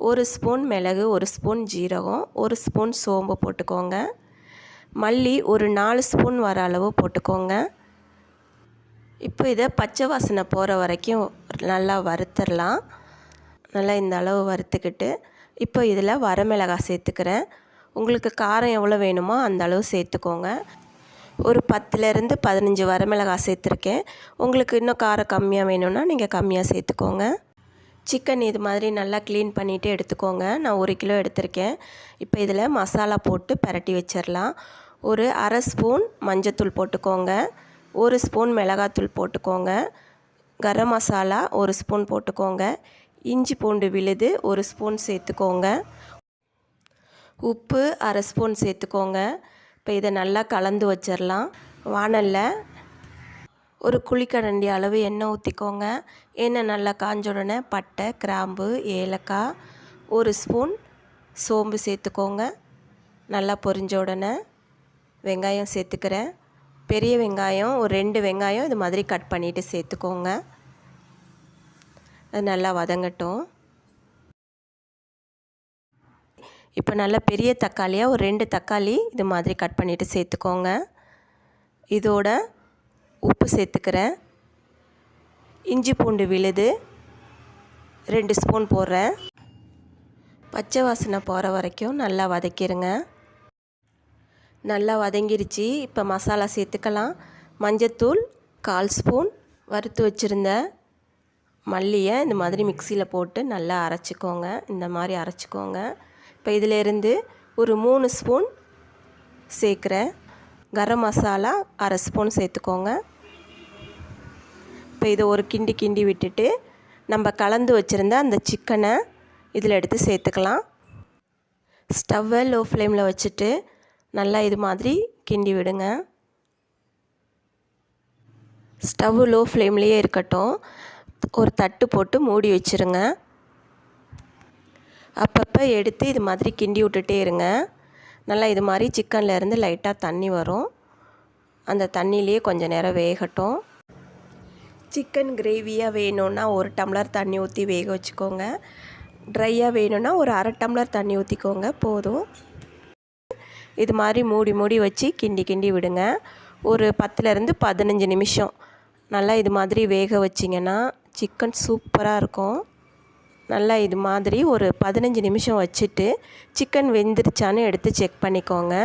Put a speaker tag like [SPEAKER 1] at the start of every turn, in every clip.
[SPEAKER 1] 1 spoon மிளகு, 1 spoon ஜீரகம், 1 spoon சோம்பு போட்டுக்கோங்க. மல்லி ஒரு 4 ஸ்பூன் வர அளவு போட்டுக்கோங்க. இப்போ இதை பச்சை வாசனை போகிற வரைக்கும் நல்லா வறுத்துடலாம். நல்லா இந்த அளவு வறுத்துக்கிட்டு இப்போ இதில் வரமிளகாய் சேர்த்துக்கிறேன். உங்களுக்கு காரம் எவ்வளோ வேணுமோ அந்த அளவு சேர்த்துக்கோங்க. ஒரு 10லேருந்து 15 வரமிளகாய் சேர்த்துருக்கேன். உங்களுக்கு இன்னும் காரம் கம்மியாக வேணும்னா நீங்கள் கம்மியாக சேர்த்துக்கோங்க. சிக்கன் இது மாதிரி நல்லா க்ளீன் பண்ணிவிட்டு எடுத்துக்கோங்க. நான் 1 கிலோ எடுத்திருக்கேன். இப்போ இதில் மசாலா போட்டு பரட்டி வச்சிடலாம். ஒரு அரை ஸ்பூன் மஞ்சத்தூள் போட்டுக்கோங்க. 1 ஸ்பூன் மிளகாத்தூள் போட்டுக்கோங்க. கரம் மசாலா 1 ஸ்பூன் போட்டுக்கோங்க. இஞ்சி பூண்டு விழுது 1 ஸ்பூன் சேர்த்துக்கோங்க. உப்பு அரை ஸ்பூன் சேர்த்துக்கோங்க. இப்போ இதை நல்லா கலந்து வச்சிடலாம். வாணலில் ஒரு குழிக்கரண்டி அளவு எண்ணெய் ஊற்றிக்கோங்க. எண்ணெய் நல்லா காஞ்ச உடனே பட்டை, கிராம்பு, ஏலக்காய், 1 ஸ்பூன் சோம்பு சேர்த்துக்கோங்க. நல்லா பொரிஞ்ச உடனே வெங்காயம் சேர்த்துக்கிறேன். பெரிய வெங்காயம் ஒரு 2 வெங்காயம் இது மாதிரி கட் பண்ணிவிட்டு சேர்த்துக்கோங்க. அது நல்லா வதங்கட்டும். இப்போ நல்லா பெரிய தக்காளியாக ஒரு 2 தக்காளி இது மாதிரி கட் பண்ணிவிட்டு சேர்த்துக்கோங்க. இதோட உப்பு சேர்த்துக்கிறேன். இஞ்சி பூண்டு விழுது 2 ஸ்பூன் போடுறேன். பச்சை வாசனை போகிற வரைக்கும் நல்லா வதக்கிடுங்க. நல்லா வதங்கிருச்சு. இப்போ மசாலா சேர்த்துக்கலாம். மஞ்சத்தூள் 1/4 ஸ்பூன், வறுத்து வச்சுருந்த மல்லியை இந்த மாதிரி மிக்சியில் போட்டு நல்லா அரைச்சிக்கோங்க. இந்த மாதிரி அரைச்சிக்கோங்க. இப்போ இதிலேருந்து ஒரு 3 ஸ்பூன் சேர்க்குறேன். கரம் மசாலா அரை ஸ்பூன் சேர்த்துக்கோங்க. இப்போ இதை ஒரு கிண்டி கிண்டி விட்டுட்டு நம்ம கலந்து வச்சுருந்த அந்த சிக்கனை இதில் எடுத்து சேர்த்துக்கலாம். ஸ்டவ்வை லோ ஃப்ளேமில் வச்சுட்டு நல்லா இது மாதிரி கிண்டி விடுங்க. ஸ்டவ் லோ ஃப்ளேம்லேயே இருக்கட்டும். ஒரு தட்டு போட்டு மூடி வச்சுருங்க. அப்பப்போ எடுத்து இது மாதிரி கிண்டி விட்டுட்டே இருங்க. நல்லா இது மாதிரி சிக்கன்லேருந்து லைட்டாக தண்ணி வரும். அந்த தண்ணியிலே கொஞ்சம் நேரம் வேகட்டும். சிக்கன் கிரேவியாக வேணும்னா 1 டம்ளர் தண்ணி ஊற்றி வேக வச்சுக்கோங்க. ட்ரையாக வேணும்னா ஒரு அரை டம்ளர் தண்ணி ஊற்றிக்கோங்க போதும். இது மாதிரி மூடி மூடி வச்சு கிண்டி கிண்டி விடுங்க. ஒரு 10லேருந்து 15 நிமிஷம் நல்லா இது மாதிரி வேக வச்சிங்கன்னா சிக்கன் சூப்பராக இருக்கும். நல்லா இது மாதிரி ஒரு 15 நிமிஷம் வச்சுட்டு சிக்கன் வெந்துருச்சான்னு எடுத்து செக் பண்ணிக்கோங்க.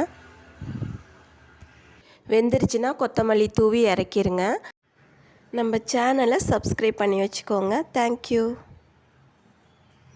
[SPEAKER 1] வெந்துருச்சுன்னா கொத்தமல்லி தூவி இறக்கிருங்க. நம்ம சேனலை சப்ஸ்கிரைப் பண்ணி வச்சுக்கோங்க. தேங்க்யூ.